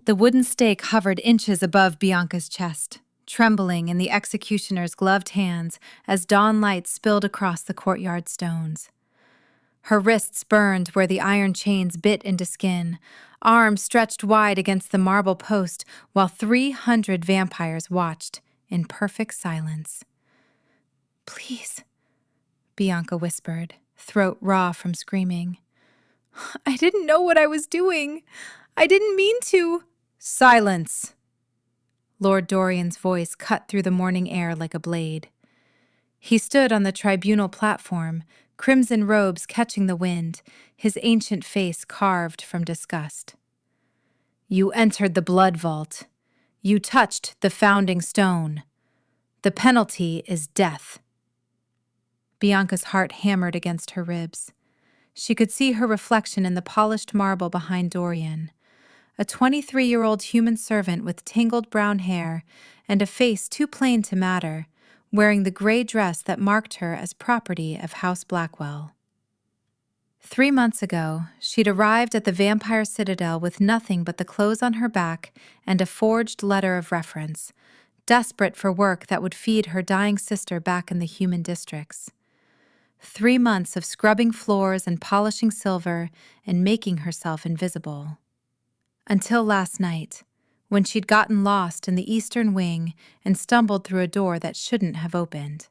The wooden stake hovered inches above Bianca's chest, trembling in the executioner's gloved hands as dawn light spilled across the courtyard stones. Her wrists burned where the iron chains bit into skin, arms stretched wide against the marble post while 300 vampires watched in perfect silence. "Please," Bianca whispered, throat raw from screaming. "I didn't know what I was doing. I didn't mean to." "Silence!" Lord Dorian's voice cut through the morning air like a blade. He stood on the tribunal platform, crimson robes catching the wind, his ancient face carved from disgust. "You entered the blood vault. You touched the founding stone. The penalty is death." Bianca's heart hammered against her ribs. She could see her reflection in the polished marble behind Dorian, a 23-year-old human servant with tangled brown hair and a face too plain to matter, wearing the gray dress that marked her as property of House Blackwell. 3 months ago, she'd arrived at the vampire citadel with nothing but the clothes on her back and a forged letter of reference, desperate for work that would feed her dying sister back in the human districts. 3 months of scrubbing floors and polishing silver and making herself invisible. Until last night, when she'd gotten lost in the eastern wing and stumbled through a door that shouldn't have opened.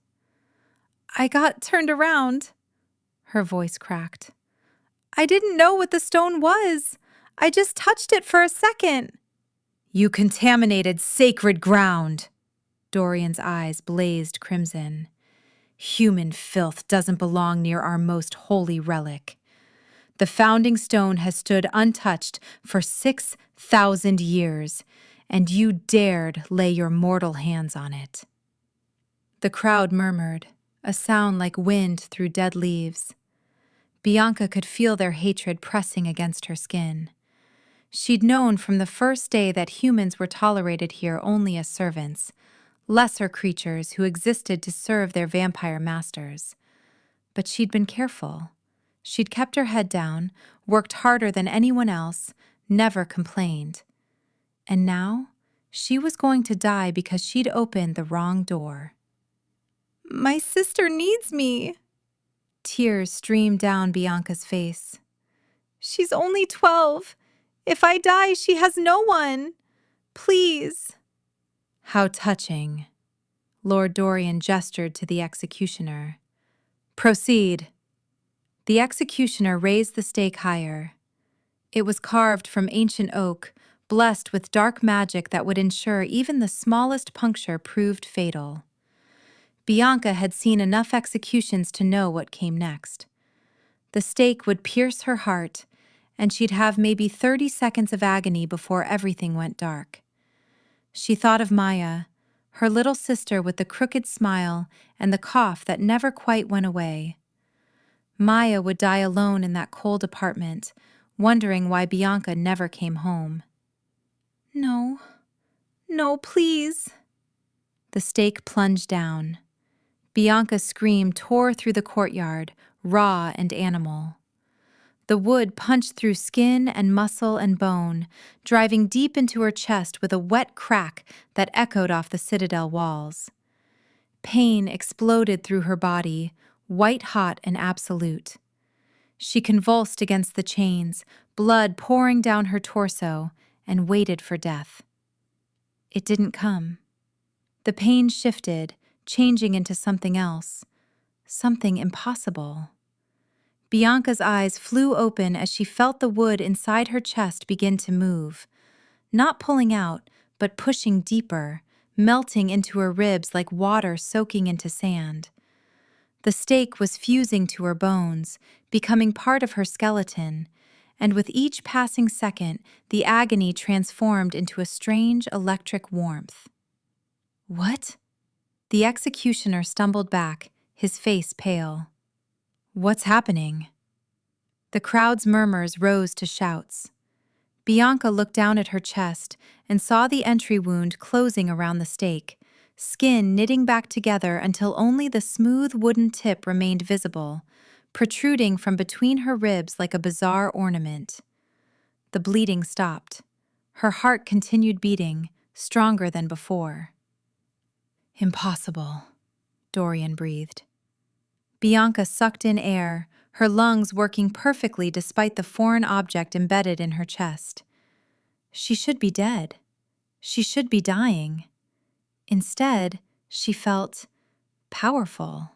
"I got turned around," her voice cracked. "I didn't know what the stone was. I just touched it for a second." "You contaminated sacred ground!" Dorian's eyes blazed crimson. "Human filth doesn't belong near our most holy relic. The founding stone has stood untouched for 6,000 years, and you dared lay your mortal hands on it." The crowd murmured, a sound like wind through dead leaves. Bianca could feel their hatred pressing against her skin. She'd known from the first day that humans were tolerated here only as servants, lesser creatures who existed to serve their vampire masters. But she'd been careful. She'd kept her head down, worked harder than anyone else, never complained. And now, she was going to die because she'd opened the wrong door. "My sister needs me." Tears streamed down Bianca's face. "She's only 12. If I die, she has no one. Please." "How touching." Lord Dorian gestured to the executioner. "Proceed." The executioner raised the stake higher. It was carved from ancient oak, blessed with dark magic that would ensure even the smallest puncture proved fatal. Bianca had seen enough executions to know what came next. The stake would pierce her heart, and she'd have maybe 30 seconds of agony before everything went dark. She thought of Maya, her little sister with the crooked smile and the cough that never quite went away. Maya would die alone in that cold apartment, wondering why Bianca never came home. "No, no, please." The stake plunged down. Bianca's scream tore through the courtyard, raw and animal. The wood punched through skin and muscle and bone, driving deep into her chest with a wet crack that echoed off the citadel walls. Pain exploded through her body, white-hot and absolute. She convulsed against the chains, blood pouring down her torso, and waited for death. It didn't come. The pain shifted, changing into something else, something impossible. Bianca's eyes flew open as she felt the wood inside her chest begin to move, not pulling out, but pushing deeper, melting into her ribs like water soaking into sand. The stake was fusing to her bones, becoming part of her skeleton, and with each passing second, the agony transformed into a strange electric warmth. "What?" The executioner stumbled back, his face pale. "What's happening?" The crowd's murmurs rose to shouts. Bianca looked down at her chest and saw the entry wound closing around the stake, skin knitting back together until only the smooth wooden tip remained visible, protruding from between her ribs like a bizarre ornament. The bleeding stopped. Her heart continued beating, stronger than before. "Impossible," Dorian breathed. Bianca sucked in air, her lungs working perfectly despite the foreign object embedded in her chest. She should be dead. She should be dying. Instead, she felt powerful.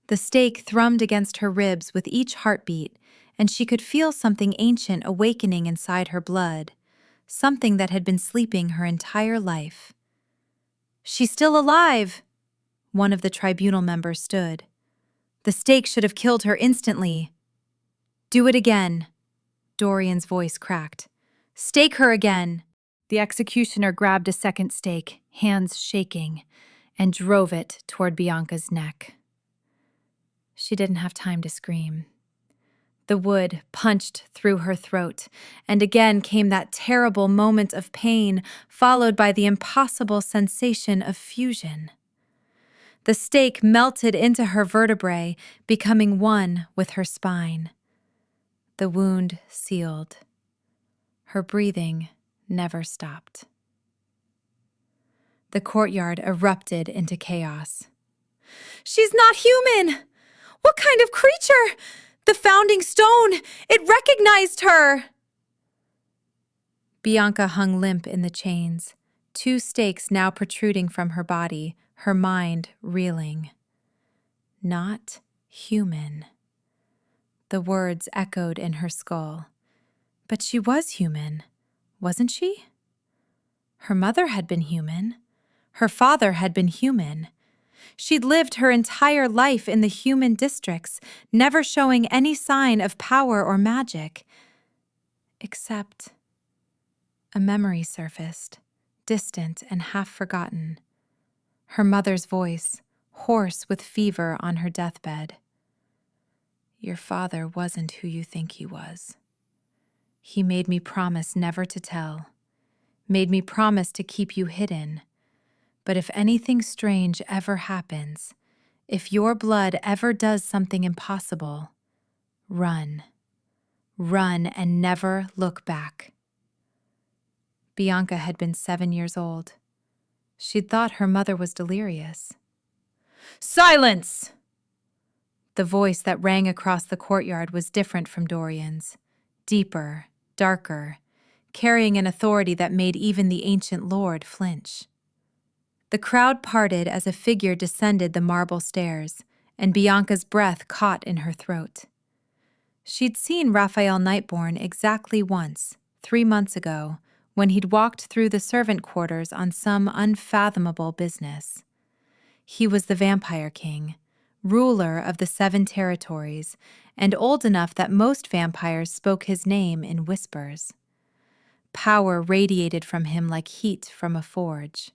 The stake thrummed against her ribs with each heartbeat, and she could feel something ancient awakening inside her blood, something that had been sleeping her entire life. "She's still alive!" One of the tribunal members stood. "The stake should have killed her instantly." "Do it again," Dorian's voice cracked. "Stake her again." The executioner grabbed a second stake, hands shaking, and drove it toward Bianca's neck. She didn't have time to scream. The wood punched through her throat, and again came that terrible moment of pain, followed by the impossible sensation of fusion. The stake melted into her vertebrae, becoming one with her spine. The wound sealed. Her breathing never stopped. The courtyard erupted into chaos. "She's not human! What kind of creature? The founding stone! It recognized her!" Bianca hung limp in the chains, 2 stakes now protruding from her body, her mind reeling. Not human. The words echoed in her skull. But she was human, wasn't she? Her mother had been human. Her father had been human. She'd lived her entire life in the human districts, never showing any sign of power or magic. Except a memory surfaced, distant and half-forgotten. Her mother's voice, hoarse with fever on her deathbed. "Your father wasn't who you think he was. He made me promise never to tell, made me promise to keep you hidden. But if anything strange ever happens, if your blood ever does something impossible, run. Run and never look back." Bianca had been 7 years old. She'd thought her mother was delirious. "Silence!" The voice that rang across the courtyard was different from Dorian's, deeper, darker, carrying an authority that made even the ancient lord flinch. The crowd parted as a figure descended the marble stairs, and Bianca's breath caught in her throat. She'd seen Raphael Nightborn exactly once, 3 months ago, when he'd walked through the servant quarters on some unfathomable business. He was the Vampire King, ruler of the 7 territories, and old enough that most vampires spoke his name in whispers. Power radiated from him like heat from a forge.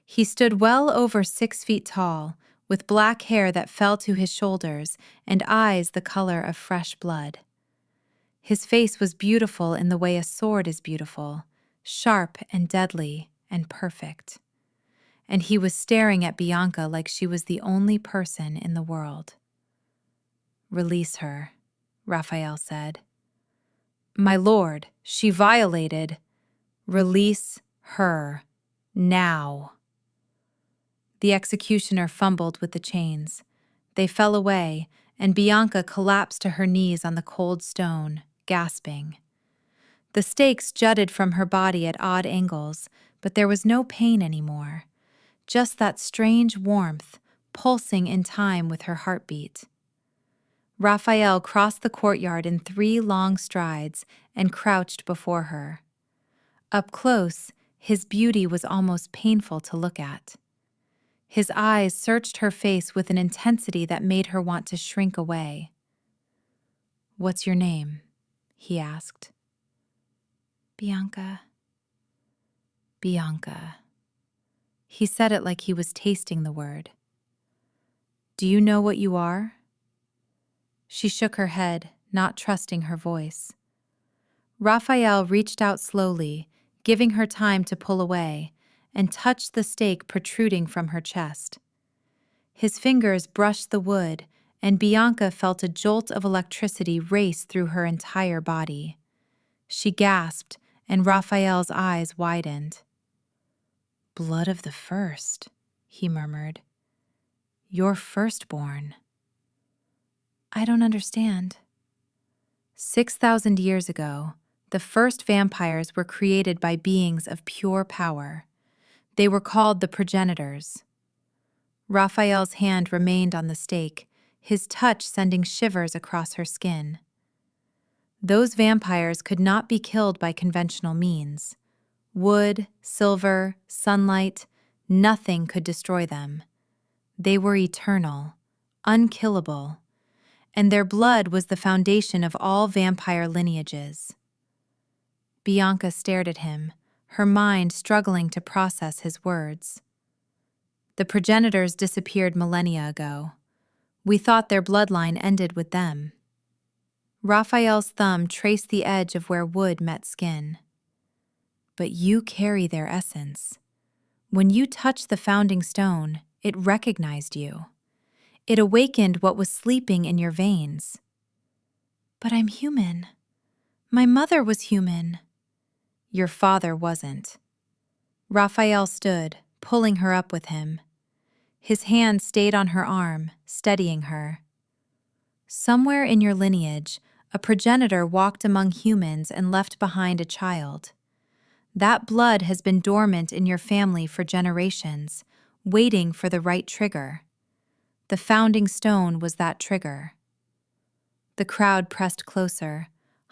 He stood well over 6 feet tall, with black hair that fell to his shoulders and eyes the color of fresh blood. His face was beautiful in the way a sword is beautiful, sharp and deadly and perfect. And he was staring at Bianca like she was the only person in the world. "Release her," Raphael said. "My lord, she violated." "Release her. Now." The executioner fumbled with the chains. They fell away, and Bianca collapsed to her knees on the cold stone, gasping. The stakes jutted from her body at odd angles, but there was no pain anymore. Just that strange warmth, pulsing in time with her heartbeat. Raphael crossed the courtyard in 3 long strides and crouched before her. Up close, his beauty was almost painful to look at. His eyes searched her face with an intensity that made her want to shrink away. "What's your name?" he asked. "Bianca." "Bianca." He said it like he was tasting the word. "Do you know what you are?" She shook her head, not trusting her voice. Raphael reached out slowly, giving her time to pull away, and touched the stake protruding from her chest. His fingers brushed the wood, and Bianca felt a jolt of electricity race through her entire body. She gasped and Raphael's eyes widened. "Blood of the first," he murmured. "Your firstborn." "I don't understand." 6,000 years ago, the first vampires were created by beings of pure power. They were called the progenitors. Raphael's hand remained on the stake, his touch sending shivers across her skin. Those vampires could not be killed by conventional means. Wood, silver, sunlight, nothing could destroy them. They were eternal, unkillable, and their blood was the foundation of all vampire lineages. Bianca stared at him, her mind struggling to process his words. "The progenitors disappeared millennia ago. We thought their bloodline ended with them." Raphael's thumb traced the edge of where wood met skin. "But you carry their essence. When you touched the founding stone, it recognized you. It awakened what was sleeping in your veins." "But I'm human. My mother was human." "Your father wasn't." Raphael stood, pulling her up with him. His hand stayed on her arm, steadying her. "Somewhere in your lineage, a progenitor walked among humans and left behind a child. That blood has been dormant in your family for generations, waiting for the right trigger. The founding stone was that trigger." The crowd pressed closer,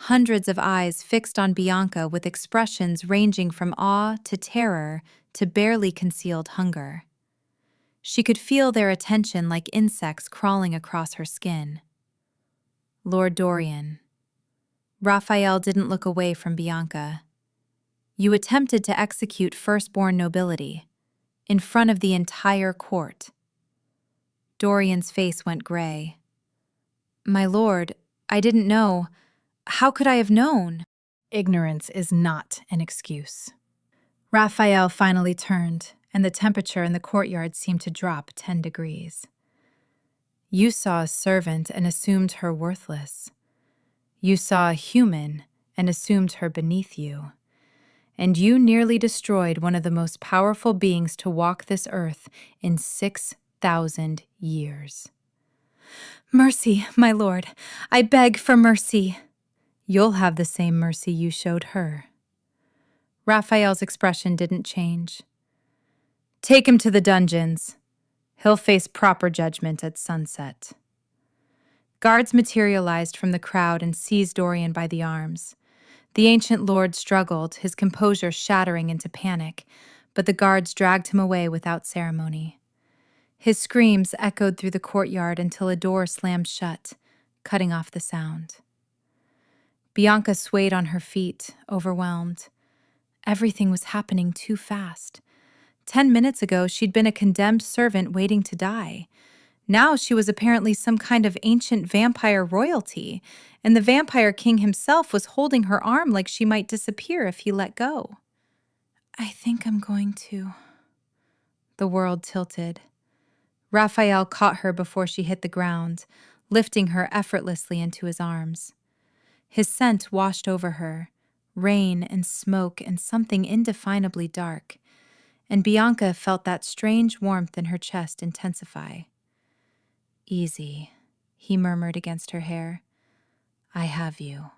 hundreds of eyes fixed on Bianca with expressions ranging from awe to terror to barely concealed hunger. She could feel their attention like insects crawling across her skin. "Lord Dorian." Raphael didn't look away from Bianca. "You attempted to execute firstborn nobility, in front of the entire court." Dorian's face went gray. "My lord, I didn't know. How could I have known?" "Ignorance is not an excuse." Raphael finally turned, and the temperature in the courtyard seemed to drop 10 degrees. "You saw a servant and assumed her worthless. You saw a human and assumed her beneath you. And you nearly destroyed one of the most powerful beings to walk this earth in 6,000 years." "Mercy, my lord. I beg for mercy." "You'll have the same mercy you showed her." Raphael's expression didn't change. "Take him to the dungeons. He'll face proper judgment at sunset." Guards materialized from the crowd and seized Dorian by the arms. The ancient lord struggled, his composure shattering into panic, but the guards dragged him away without ceremony. His screams echoed through the courtyard until a door slammed shut, cutting off the sound. Bianca swayed on her feet, overwhelmed. Everything was happening too fast. 10 minutes ago, she'd been a condemned servant waiting to die. Now she was apparently some kind of ancient vampire royalty, and the vampire king himself was holding her arm like she might disappear if he let go. "I think I'm going to." The world tilted. Raphael caught her before she hit the ground, lifting her effortlessly into his arms. His scent washed over her, rain and smoke and something indefinably dark, and Bianca felt that strange warmth in her chest intensify. "Easy," he murmured against her hair. "I have you."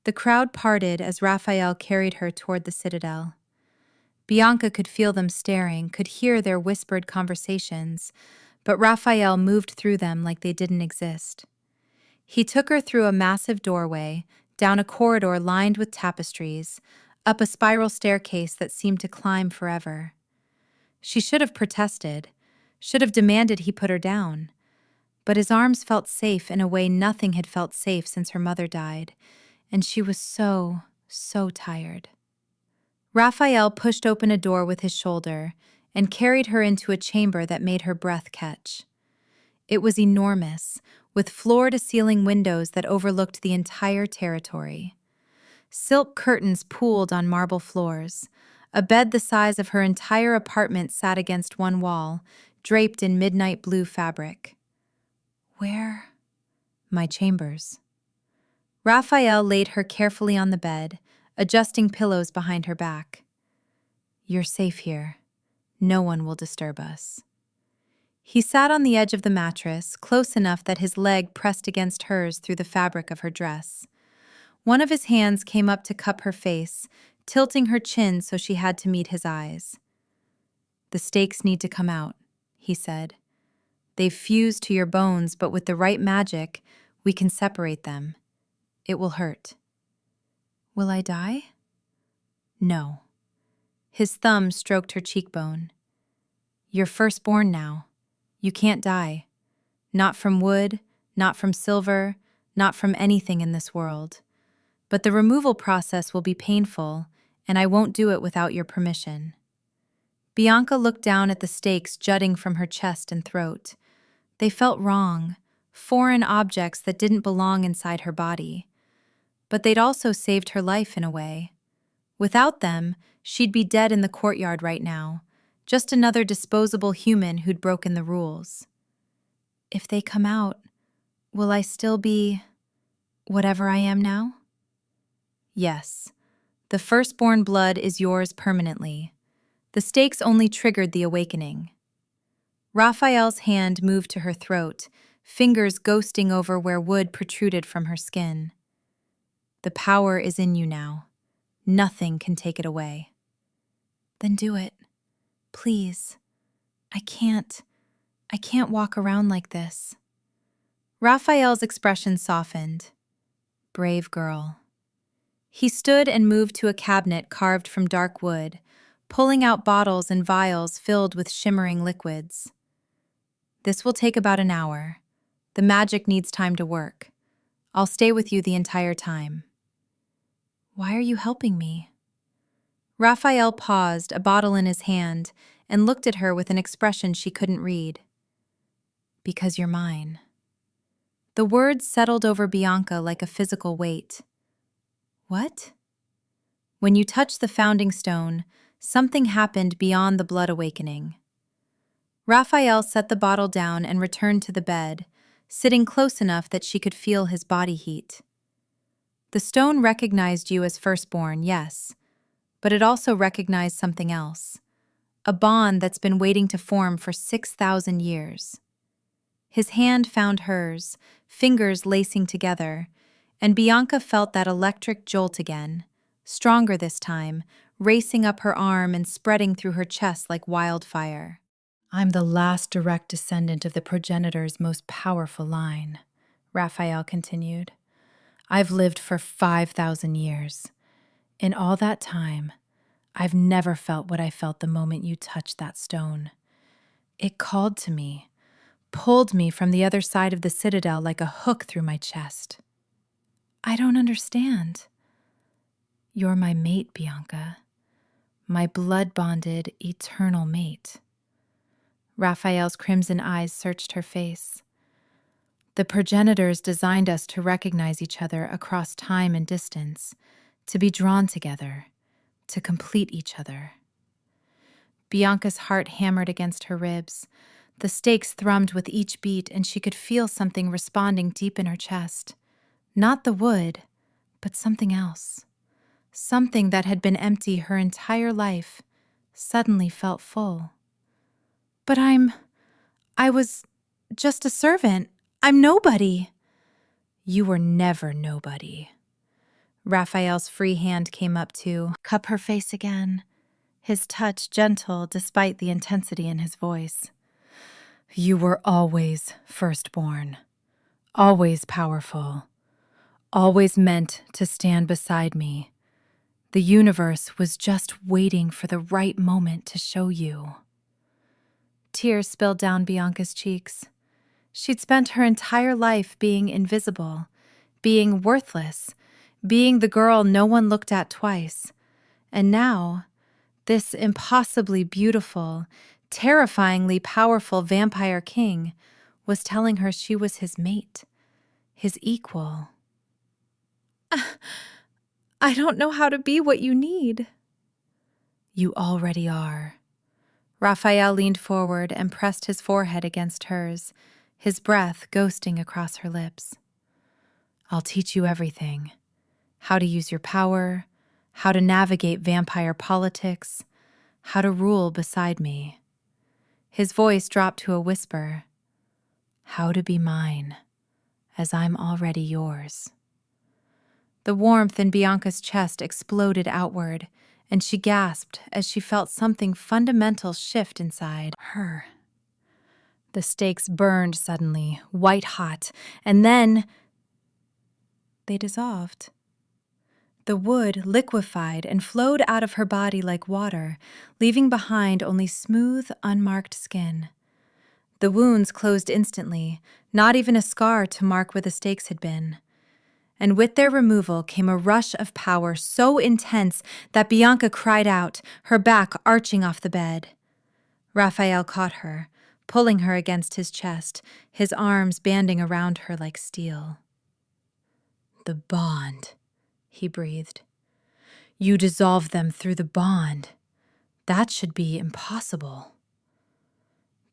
The crowd parted as Raphael carried her toward the citadel. Bianca could feel them staring, could hear their whispered conversations, but Raphael moved through them like they didn't exist. He took her through a massive doorway, down a corridor lined with tapestries, up a spiral staircase that seemed to climb forever. She should have protested, should have demanded he put her down. But his arms felt safe in a way nothing had felt safe since her mother died, and she was so tired. Raphael pushed open a door with his shoulder and carried her into a chamber that made her breath catch. It was enormous, with floor-to-ceiling windows that overlooked the entire territory. Silk curtains pooled on marble floors. A bed the size of her entire apartment sat against one wall, draped in midnight blue fabric. "Where?" "My chambers." Raphael laid her carefully on the bed, adjusting pillows behind her back. "You're safe here. No one will disturb us." He sat on the edge of the mattress, close enough that his leg pressed against hers through the fabric of her dress. One of his hands came up to cup her face, tilting her chin so she had to meet his eyes. "The stakes need to come out," he said. "They've fused to your bones, but with the right magic, we can separate them. It will hurt." "Will I die?" "No." His thumb stroked her cheekbone. "You're firstborn now. You can't die. Not from wood, not from silver, not from anything in this world. But the removal process will be painful, and I won't do it without your permission." Bianca looked down at the stakes jutting from her chest and throat. They felt wrong, foreign objects that didn't belong inside her body. But they'd also saved her life in a way. Without them, she'd be dead in the courtyard right now, just another disposable human who'd broken the rules. "If they come out, will I still be whatever I am now?" "Yes. The firstborn blood is yours permanently. The stakes only triggered the awakening." Raphael's hand moved to her throat, fingers ghosting over where wood protruded from her skin. "The power is in you now. Nothing can take it away." "Then do it. Please. I can't walk around like this." Raphael's expression softened. "Brave girl." He stood and moved to a cabinet carved from dark wood, pulling out bottles and vials filled with shimmering liquids. "This will take about an hour. The magic needs time to work. I'll stay with you the entire time." "Why are you helping me?" Raphael paused, a bottle in his hand, and looked at her with an expression she couldn't read. "Because you're mine." The words settled over Bianca like a physical weight. "What?" "When you touched the founding stone, something happened beyond the blood awakening." Raphael set the bottle down and returned to the bed, sitting close enough that she could feel his body heat. "The stone recognized you as firstborn, yes, but it also recognized something else, a bond that's been waiting to form for 6,000 years." His hand found hers, fingers lacing together, and Bianca felt that electric jolt again, stronger this time, racing up her arm and spreading through her chest like wildfire. "I'm the last direct descendant of the progenitor's most powerful line," Raphael continued. "I've lived for 5,000 years. In all that time, I've never felt what I felt the moment you touched that stone. It called to me, pulled me from the other side of the citadel like a hook through my chest." "I don't understand." "You're my mate, Bianca. My blood-bonded, eternal mate." Raphael's crimson eyes searched her face. "The progenitors designed us to recognize each other across time and distance, to be drawn together, to complete each other." Bianca's heart hammered against her ribs. The stakes thrummed with each beat, and she could feel something responding deep in her chest. Not the wood, but something else. Something that had been empty her entire life suddenly felt full. "But I was just a servant. I'm nobody." "You were never nobody." Raphael's free hand came up to cup her face again, his touch gentle despite the intensity in his voice. "You were always firstborn, always powerful, always meant to stand beside me. The universe was just waiting for the right moment to show you." Tears spilled down Bianca's cheeks. She'd spent her entire life being invisible, being worthless, being the girl no one looked at twice. And now, this impossibly beautiful, terrifyingly powerful vampire king was telling her she was his mate, his equal. "I don't know how to be what you need." "You already are." Raphael leaned forward and pressed his forehead against hers, his breath ghosting across her lips. "I'll teach you everything. How to use your power, how to navigate vampire politics, how to rule beside me. His voice dropped to a whisper, how to be mine, as I'm already yours. The warmth in Bianca's chest exploded outward, and she gasped as she felt something fundamental shift inside her. The stakes burned suddenly, white hot, and then they dissolved. The wood liquefied and flowed out of her body like water, leaving behind only smooth, unmarked skin. The wounds closed instantly, not even a scar to mark where the stakes had been. And with their removal came a rush of power so intense that Bianca cried out, her back arching off the bed. Raphael caught her, pulling her against his chest, his arms banding around her like steel. The bond, he breathed. You dissolve them through the bond. That should be impossible.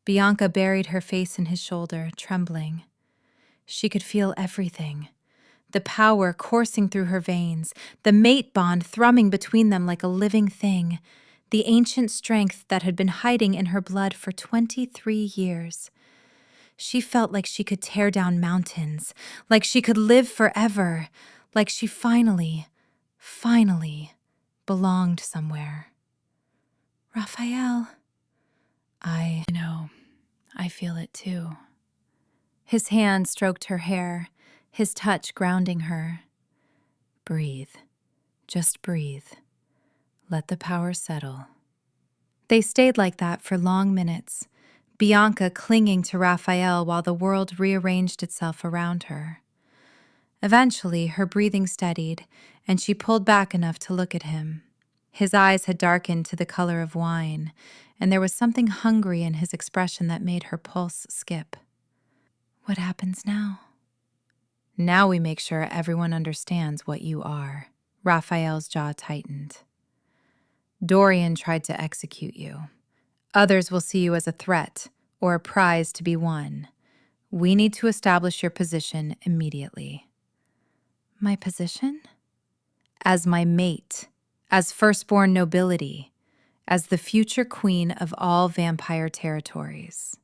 Bianca buried her face in his shoulder, trembling. She could feel everything. The power coursing through her veins, the mate bond thrumming between them like a living thing, the ancient strength that had been hiding in her blood for 23 years. She felt like she could tear down mountains, like she could live forever, like she finally belonged somewhere. Raphael, I know, I feel it too. His hand stroked her hair, his touch grounding her. Breathe. Just breathe. Let the power settle. They stayed like that for long minutes, Bianca clinging to Raphael while the world rearranged itself around her. Eventually, her breathing steadied, and she pulled back enough to look at him. His eyes had darkened to the color of wine, and there was something hungry in his expression that made her pulse skip. What happens now? Now we make sure everyone understands what you are. Raphael's jaw tightened. Dorian tried to execute you. Others will see you as a threat or a prize to be won. We need to establish your position immediately. My position? As my mate, as firstborn nobility, as the future queen of all vampire territories.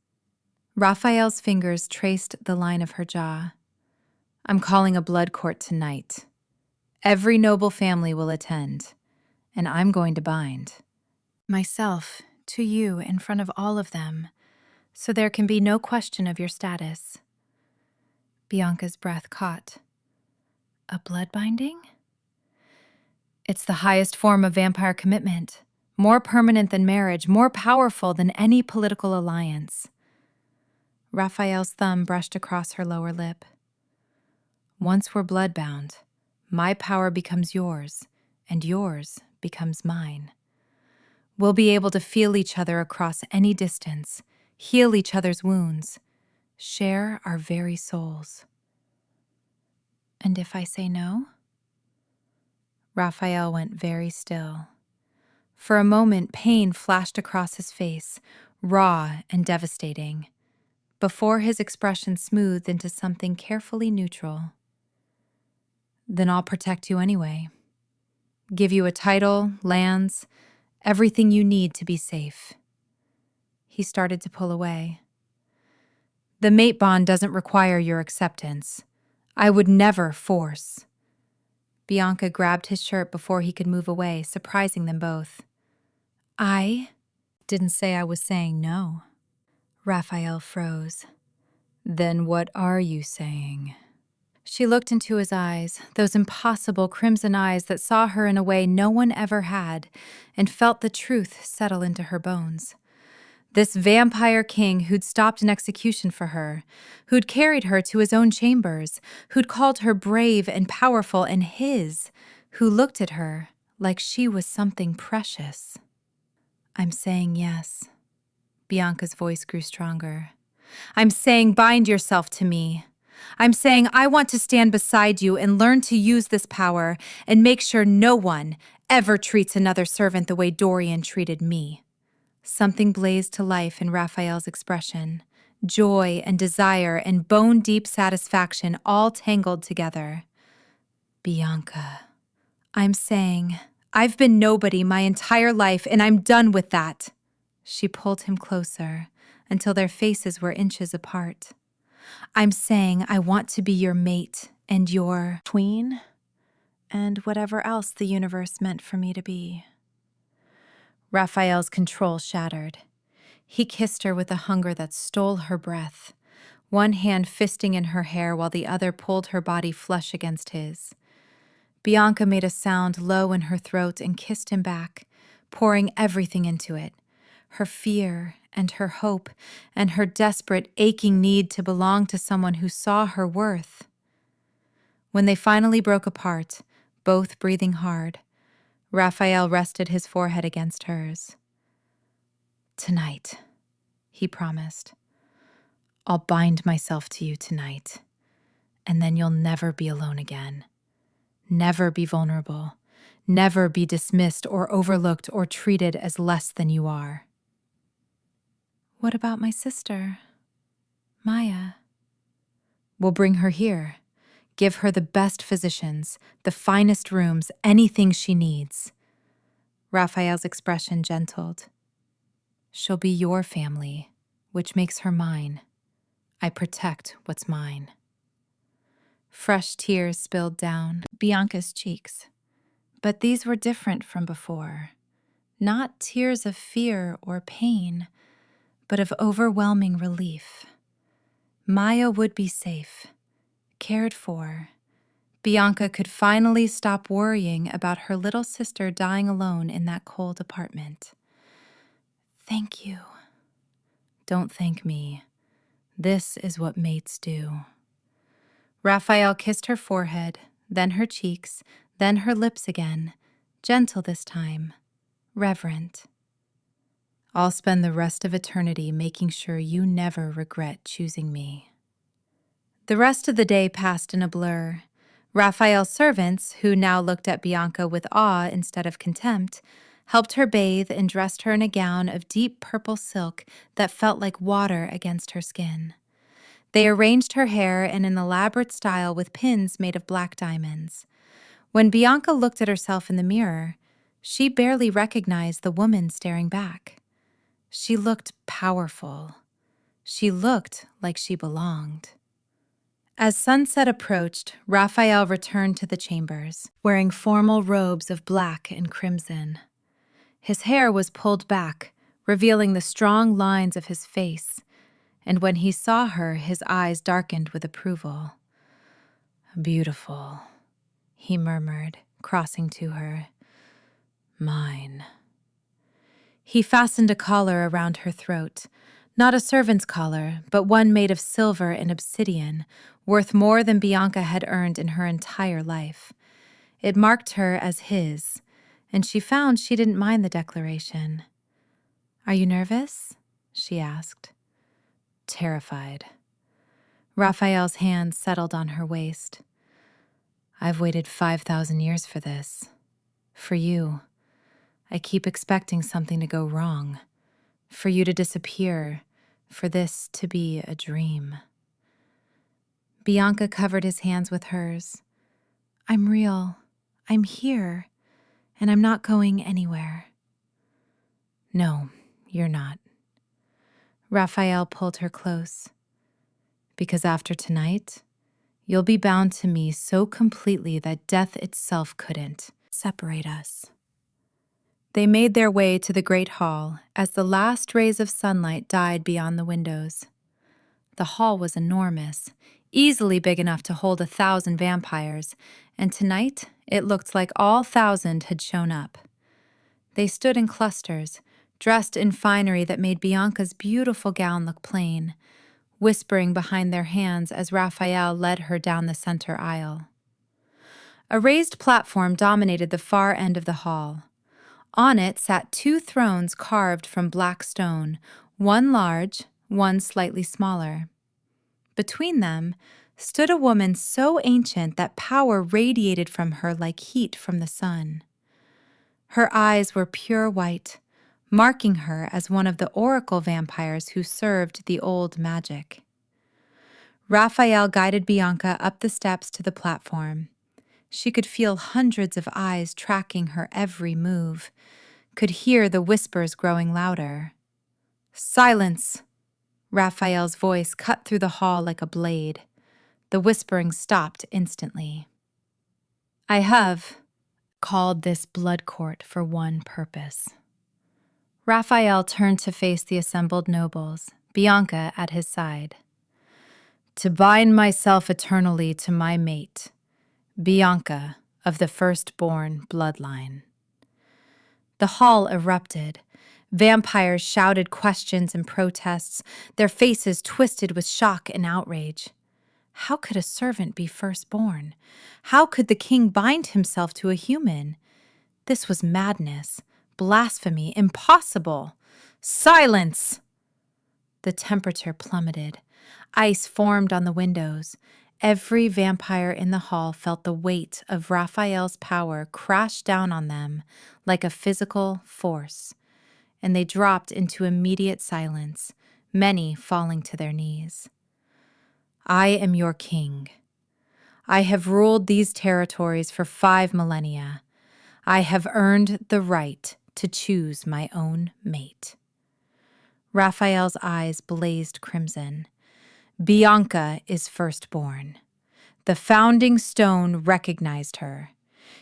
Raphael's fingers traced the line of her jaw. I'm calling a blood court tonight. Every noble family will attend, and I'm going to bind myself to you in front of all of them, so there can be no question of your status. Bianca's breath caught. A blood binding? It's the highest form of vampire commitment, more permanent than marriage, more powerful than any political alliance. Raphael's thumb brushed across her lower lip. Once we're bloodbound, my power becomes yours, and yours becomes mine. We'll be able to feel each other across any distance, heal each other's wounds, share our very souls. And if I say no? Raphael went very still. For a moment, pain flashed across his face, raw and devastating, before his expression smoothed into something carefully neutral. Then I'll protect you anyway. Give you a title, lands, everything you need to be safe. He started to pull away. The mate bond doesn't require your acceptance. I would never force. Bianca grabbed his shirt before he could move away, surprising them both. I didn't say I was saying no. Raphael froze. Then what are you saying? She looked into his eyes, those impossible crimson eyes that saw her in a way no one ever had, and felt the truth settle into her bones. This vampire king who'd stopped an execution for her, who'd carried her to his own chambers, who'd called her brave and powerful, and his, who looked at her like she was something precious. I'm saying yes. Bianca's voice grew stronger. I'm saying bind yourself to me. I'm saying I want to stand beside you and learn to use this power and make sure no one ever treats another servant the way Dorian treated me. Something blazed to life in Raphael's expression. Joy and desire and bone-deep satisfaction all tangled together. Bianca, I'm saying I've been nobody my entire life, and I'm done with that. She pulled him closer until their faces were inches apart. I'm saying I want to be your mate and your queen and whatever else the universe meant for me to be. Raphael's control shattered. He kissed her with a hunger that stole her breath, one hand fisting in her hair while the other pulled her body flush against his. Bianca made a sound low in her throat and kissed him back, pouring everything into it, her fear and her hope and her desperate, aching need to belong to someone who saw her worth. When they finally broke apart, both breathing hard, Raphael rested his forehead against hers. Tonight, he promised. I'll bind myself to you tonight, and then you'll never be alone again. Never be vulnerable. Never be dismissed or overlooked or treated as less than you are. What about my sister, Maya? We'll bring her here. Give her the best physicians, the finest rooms, anything she needs. Raphael's expression gentled. She'll be your family, which makes her mine. I protect what's mine. Fresh tears spilled down Bianca's cheeks. But these were different from before. Not tears of fear or pain, but of overwhelming relief. Maya would be safe, cared for. Bianca could finally stop worrying about her little sister dying alone in that cold apartment. Thank you. Don't thank me. This is what mates do. Raphael kissed her forehead, then her cheeks, then her lips again, gentle this time, reverent. I'll spend the rest of eternity making sure you never regret choosing me. The rest of the day passed in a blur. Raphael's servants, who now looked at Bianca with awe instead of contempt, helped her bathe and dressed her in a gown of deep purple silk that felt like water against her skin. They arranged her hair in an elaborate style with pins made of black diamonds. When Bianca looked at herself in the mirror, she barely recognized the woman staring back. She looked powerful. She looked like she belonged. As sunset approached, Raphael returned to the chambers, wearing formal robes of black and crimson. His hair was pulled back, revealing the strong lines of his face, and when he saw her, his eyes darkened with approval. Beautiful, he murmured, crossing to her. Mine. He fastened a collar around her throat, not a servant's collar, but one made of silver and obsidian, worth more than Bianca had earned in her entire life. It marked her as his, and she found she didn't mind the declaration. Are you nervous? She asked. Terrified. Raphael's hand settled on her waist. I've waited 5,000 years for this. For you. I keep expecting something to go wrong. For you to disappear. For this to be a dream. Bianca covered his hands with hers. I'm real. I'm here. And I'm not going anywhere. No, you're not. Raphael pulled her close. Because after tonight, you'll be bound to me so completely that death itself couldn't separate us. They made their way to the great hall as the last rays of sunlight died beyond the windows. The hall was enormous, easily big enough to hold 1,000 vampires, and tonight it looked like all 1,000 had shown up. They stood in clusters, dressed in finery that made Bianca's beautiful gown look plain, whispering behind their hands as Raphael led her down the center aisle. A raised platform dominated the far end of the hall. On it sat 2 thrones carved from black stone, one large, one slightly smaller. Between them stood a woman so ancient that power radiated from her like heat from the sun. Her eyes were pure white, marking her as one of the oracle vampires who served the old magic. Raphael guided Bianca up the steps to the platform. She could feel hundreds of eyes tracking her every move, could hear the whispers growing louder. "Silence!" Raphael's voice cut through the hall like a blade. The whispering stopped instantly. "I have called this blood court for one purpose." Raphael turned to face the assembled nobles, Bianca at his side. "To bind myself eternally to my mate, Bianca of the firstborn bloodline." The hall erupted. Vampires shouted questions and protests, their faces twisted with shock and outrage. How could a servant be firstborn? How could the king bind himself to a human? This was madness, blasphemy, impossible. "Silence!" The temperature plummeted. Ice formed on the windows. Every vampire in the hall felt the weight of Raphael's power crash down on them like a physical force, and they dropped into immediate silence, many falling to their knees. "I am your king. I have ruled these territories for 5 millennia. I have earned the right to choose my own mate." Raphael's eyes blazed crimson. "Bianca is firstborn. The founding stone recognized her.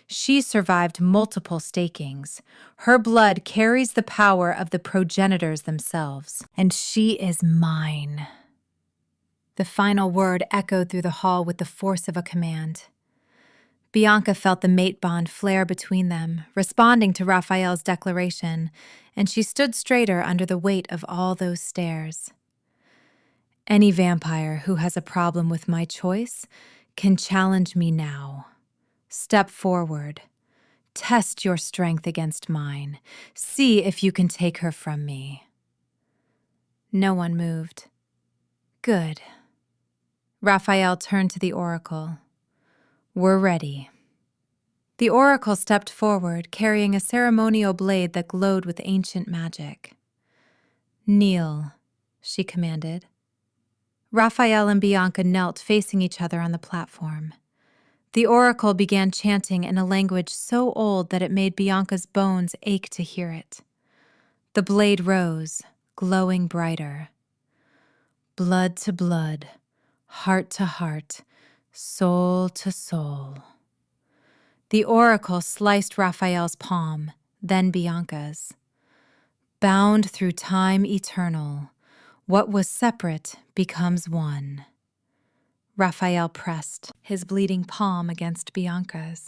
She survived multiple stakings. Her blood carries the power of the progenitors themselves, and she is mine." The final word echoed through the hall with the force of a command. Bianca felt the mate bond flare between them, responding to Raphael's declaration, and she stood straighter under the weight of all those stares. "Any vampire who has a problem with my choice can challenge me now. Step forward. Test your strength against mine. See if you can take her from me." No one moved. "Good." Raphael turned to the oracle. "We're ready." The oracle stepped forward, carrying a ceremonial blade that glowed with ancient magic. "Kneel," she commanded. Raphael and Bianca knelt facing each other on the platform. The oracle began chanting in a language so old that it made Bianca's bones ache to hear it. The blade rose, glowing brighter. "Blood to blood, heart to heart, soul to soul." The oracle sliced Raphael's palm, then Bianca's. "Bound through time eternal, what was separate becomes one." Raphael pressed his bleeding palm against Bianca's.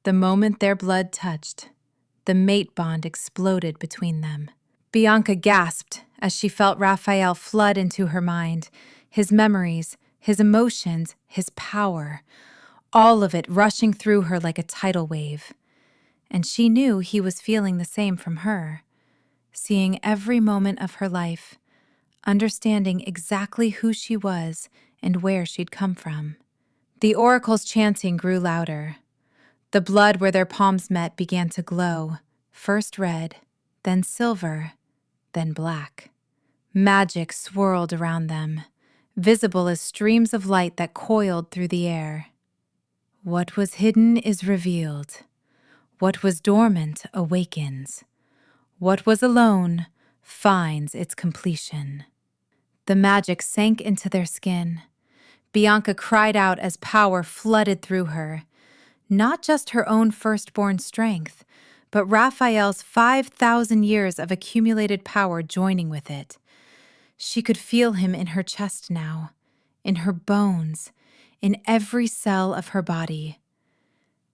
The moment their blood touched, the mate bond exploded between them. Bianca gasped as she felt Raphael flood into her mind, his memories, his emotions, his power, all of it rushing through her like a tidal wave. And she knew he was feeling the same from her, seeing every moment of her life, understanding exactly who she was and where she'd come from. The oracle's chanting grew louder. The blood where their palms met began to glow, first red, then silver, then black. Magic swirled around them, visible as streams of light that coiled through the air. What was hidden is revealed. What was dormant awakens. What was alone finds its completion. The magic sank into their skin. Bianca cried out as power flooded through her. Not just her own firstborn strength, but Raphael's 5,000 years of accumulated power joining with it. She could feel him in her chest now, in her bones, in every cell of her body.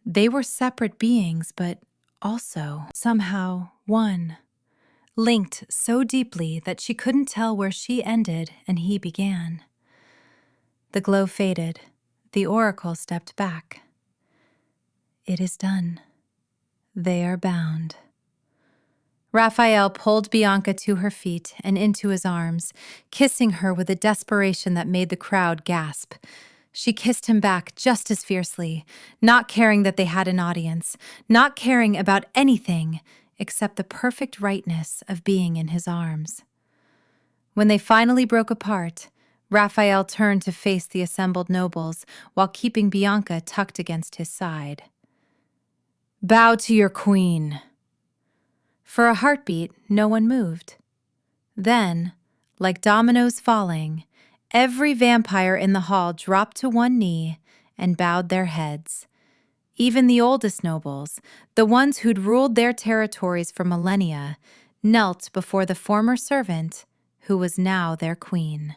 They were separate beings, but also, somehow, one, linked so deeply that she couldn't tell where she ended and he began. The glow faded. The oracle stepped back. "It is done. They are bound." Raphael pulled Bianca to her feet and into his arms, kissing her with a desperation that made the crowd gasp. She kissed him back just as fiercely, not caring that they had an audience, not caring about anything except the perfect rightness of being in his arms. When they finally broke apart, Raphael turned to face the assembled nobles while keeping Bianca tucked against his side. "Bow to your queen." For a heartbeat, no one moved. Then, like dominoes falling, every vampire in the hall dropped to one knee and bowed their heads. Even the oldest nobles, the ones who'd ruled their territories for millennia, knelt before the former servant who was now their queen.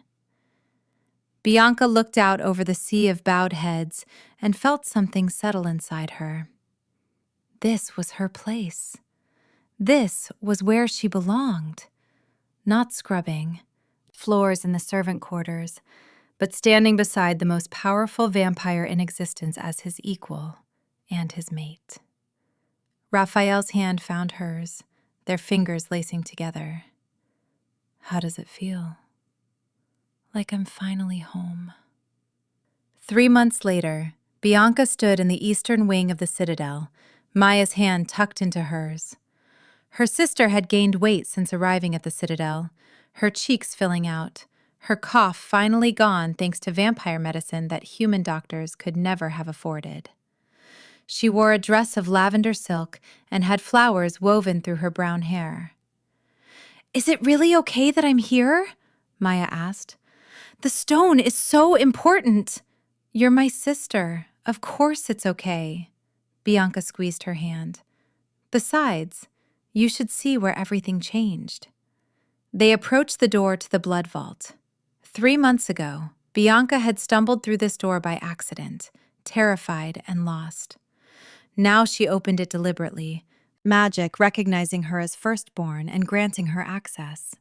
Bianca looked out over the sea of bowed heads and felt something settle inside her. This was her place. This was where she belonged. Not scrubbing floors in the servant quarters, but standing beside the most powerful vampire in existence as his equal and his mate. Raphael's hand found hers, their fingers lacing together. "How does it feel?" "Like I'm finally home." 3 months later, Bianca stood in the eastern wing of the citadel, Maya's hand tucked into hers. Her sister had gained weight since arriving at the citadel, her cheeks filling out, her cough finally gone thanks to vampire medicine that human doctors could never have afforded. She wore a dress of lavender silk and had flowers woven through her brown hair. "Is it really okay that I'm here?" Maya asked. "The stone is so important." "You're my sister. Of course it's okay." Bianca squeezed her hand. "Besides, you should see where everything changed." They approached the door to the blood vault. 3 months ago, Bianca had stumbled through this door by accident, terrified and lost. Now she opened it deliberately, magic recognizing her as firstborn and granting her access.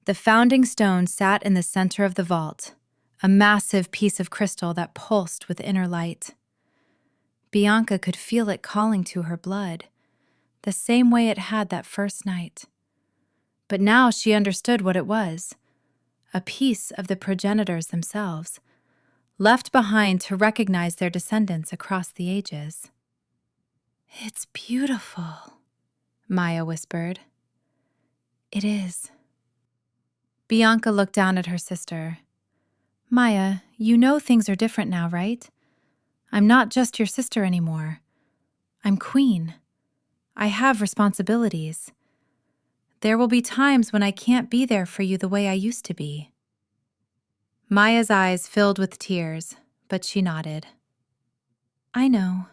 The founding stone sat in the center of the vault, a massive piece of crystal that pulsed with inner light. Bianca could feel it calling to her blood, the same way it had that first night. But now she understood what it was, a piece of the progenitors themselves, left behind to recognize their descendants across the ages. "It's beautiful," Maya whispered. "It is." Bianca looked down at her sister. "Maya, you know things are different now, right? I'm not just your sister anymore. I'm queen. I have responsibilities. There will be times when I can't be there for you the way I used to be." Maya's eyes filled with tears, but she nodded. "I know.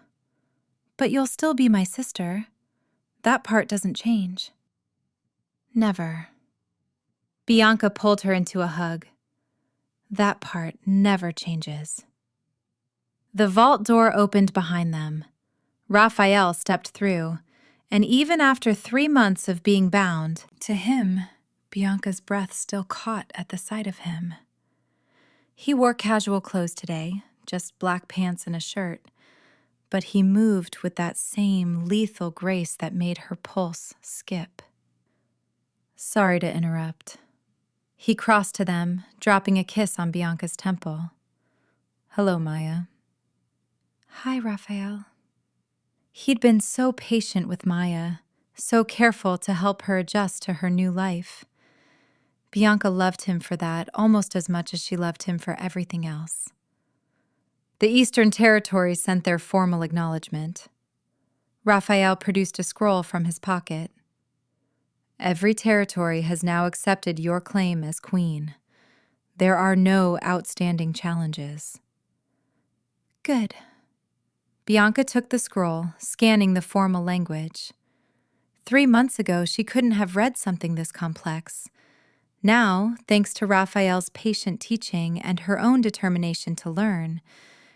But you'll still be my sister. That part doesn't change." "Never." Bianca pulled her into a hug. "That part never changes." The vault door opened behind them. Raphael stepped through, and even after 3 months of being bound, to him, Bianca's breath still caught at the sight of him. He wore casual clothes today, just black pants and a shirt, but he moved with that same lethal grace that made her pulse skip. "Sorry to interrupt." He crossed to them, dropping a kiss on Bianca's temple. "Hello, Maya." "Hi, Raphael." He'd been so patient with Maya, so careful to help her adjust to her new life. Bianca loved him for that almost as much as she loved him for everything else. The Eastern Territories sent their formal acknowledgement. Raphael produced a scroll from his pocket. "Every territory has now accepted your claim as queen. There are no outstanding challenges." "Good." Bianca took the scroll, scanning the formal language. 3 months ago, she couldn't have read something this complex. Now, thanks to Raphael's patient teaching and her own determination to learn,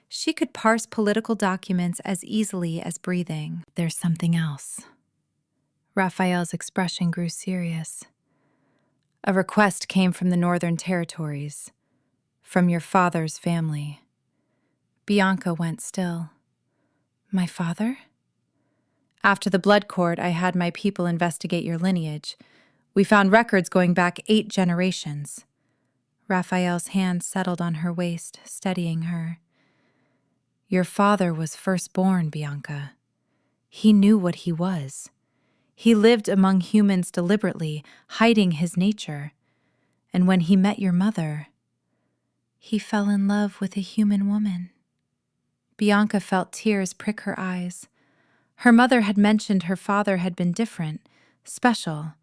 she could parse political documents as easily as breathing. "There's something else." Raphael's expression grew serious. "A request came from the Northern Territories, from your father's family." Bianca went still. "My father?" "After the blood court, I had my people investigate your lineage. We found records going back 8 generations. Raphael's hand settled on her waist, steadying her. "Your father was firstborn, Bianca. He knew what he was. He lived among humans deliberately, hiding his nature. And when he met your mother, He fell in love with a human woman. Bianca felt tears prick her eyes. Her mother had mentioned her father had been different, special,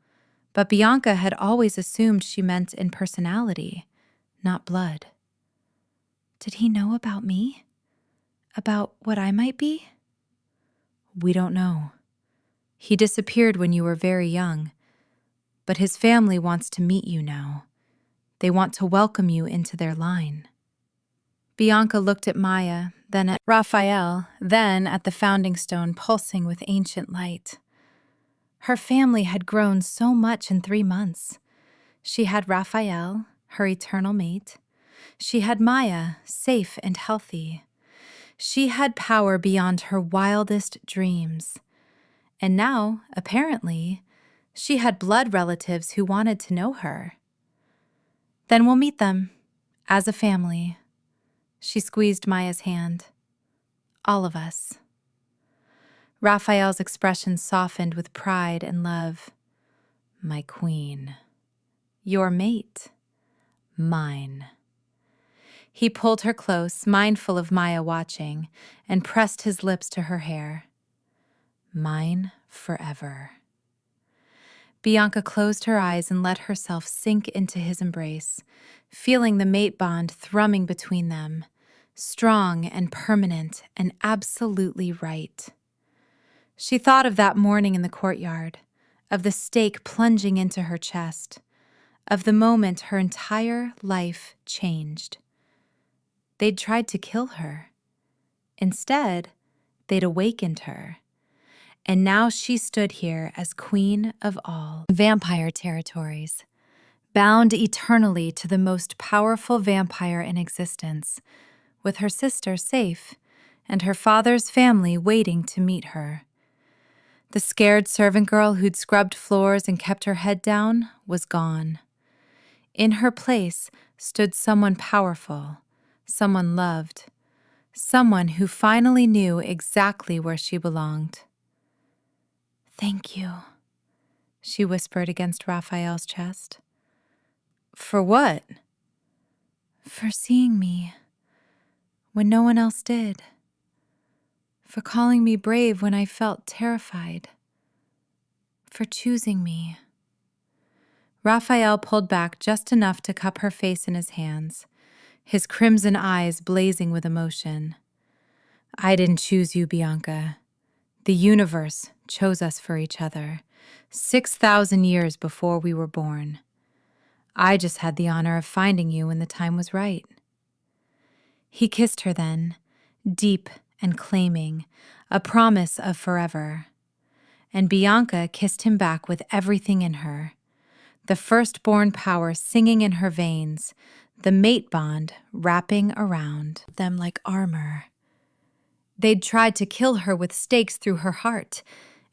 but Bianca had always assumed she meant in personality, not blood. Did he know about me? About what I might be? We don't know. He disappeared when you were very young, but his family wants to meet you now. They want to welcome you into their line. Bianca looked at Maya, then at Raphael, then at the founding stone pulsing with ancient light. Her family had grown so much in 3 months. She had Raphael, her eternal mate. She had Maya, safe and healthy. She had power beyond her wildest dreams. And now, apparently, she had blood relatives who wanted to know her. Then we'll meet them, as a family. She squeezed Maya's hand. All of us. Raphael's expression softened with pride and love. My queen. Your mate. Mine. He pulled her close, mindful of Maya watching, and pressed his lips to her hair. Mine forever. Bianca closed her eyes and let herself sink into his embrace, feeling the mate bond thrumming between them, strong and permanent and absolutely right. She thought of that morning in the courtyard, of the stake plunging into her chest, of the moment her entire life changed. They'd tried to kill her. Instead, they'd awakened her. And now she stood here as queen of all. Vampire territories, bound eternally to the most powerful vampire in existence, with her sister safe and her father's family waiting to meet her. The scared servant girl who'd scrubbed floors and kept her head down was gone. In her place stood someone powerful, someone loved, someone who finally knew exactly where she belonged. Thank you, she whispered against Raphael's chest. For what? For seeing me when no one else did. For calling me brave when I felt terrified. For choosing me. Raphael pulled back just enough to cup her face in his hands, his crimson eyes blazing with emotion. I didn't choose you, Bianca. The universe chose us for each other, 6,000 years before we were born. I just had the honor of finding you when the time was right. He kissed her then, deep and claiming, a promise of forever. And Bianca kissed him back with everything in her, the firstborn power singing in her veins, the mate bond wrapping around them like armor. They'd tried to kill her with stakes through her heart.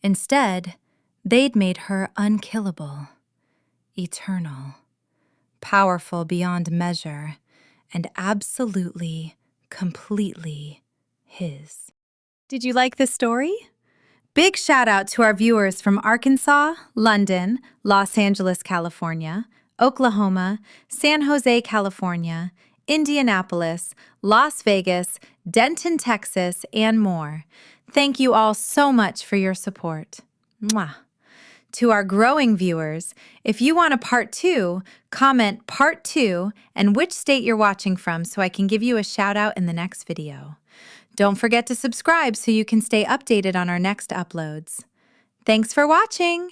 Instead, they'd made her unkillable, eternal, powerful beyond measure, and absolutely, completely his. Did you like this story? Big shout out to our viewers from Arkansas, London, Los Angeles, California, Oklahoma, San Jose, California, Indianapolis, Las Vegas, Denton, Texas, and more. Thank you all so much for your support. Mwah. To our growing viewers, if you want a part 2, comment part 2 and which state you're watching from so I can give you a shout out in the next video. Don't forget to subscribe so you can stay updated on our next uploads. Thanks for watching!